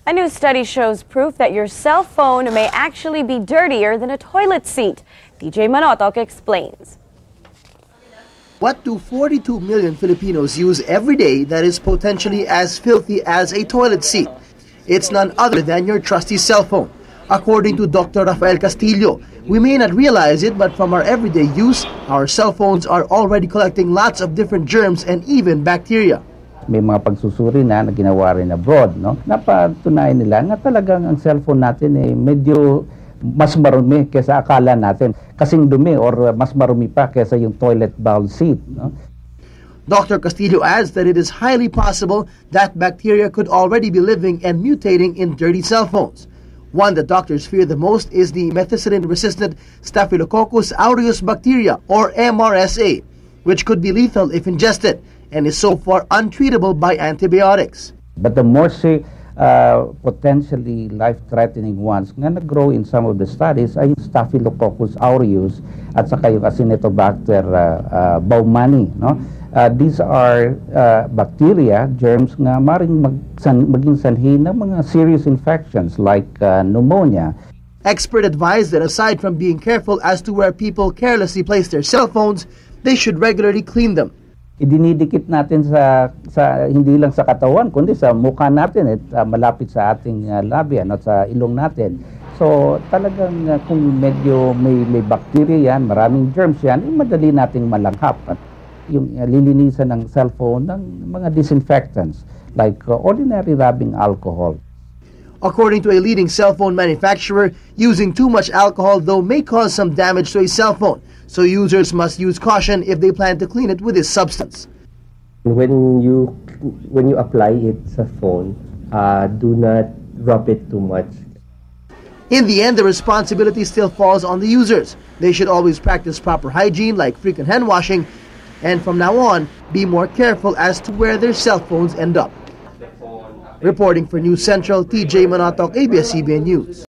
A new study shows proof that your cell phone may actually be dirtier than a toilet seat. TJ Manotoc explains. What do 42 million Filipinos use every day that is potentially as filthy as a toilet seat? It's none other than your trusty cell phone. According to Dr. Rafael Castillo, we may not realize it, but from our everyday use, our cell phones are already collecting lots of different germs and even bacteria. May mga pagsusuri na ginawa rin abroad, no? Napatunayan nila na talagang ang cellphone natin medyo mas marumi kaysa akala natin. Kasing dumi or mas marumi pa kaysa yung toilet bowl seat, no? Dr. Castillo adds that it is highly possible that bacteria could already be living and mutating in dirty cell phones. One that doctors fear the most is the methicillin-resistant Staphylococcus aureus bacteria, or MRSA, which could be lethal if ingested and is so far untreatable by antibiotics. But the more potentially life-threatening ones nga nag-grow in some of the studies ay yung Staphylococcus aureus at saka yung Acinetobacter baumannii, no? These are bacteria, germs nga maring maging sanhi ng mga serious infections like pneumonia. Expert advise that aside from being careful as to where people carelessly place their cell phones, they should regularly clean them. Idinidikit natin sa hindi lang sa katawan kundi sa mukha natin at malapit sa ating labian at sa ilong natin. So talagang kung medyo may bacteria yan, maraming germs yan, madali nating malanghap. At yung lilinisan ng cellphone ng mga disinfectants like ordinary rubbing alcohol. According to a leading cell phone manufacturer, using too much alcohol though may cause some damage to a cell phone. So users must use caution if they plan to clean it with this substance. When you apply it sa phone, do not rub it too much. In the end, the responsibility still falls on the users. They should always practice proper hygiene like frequent hand washing, and from now on, be more careful as to where their cell phones end up. Reporting for News Central, TJ Manotoc, ABS-CBN News.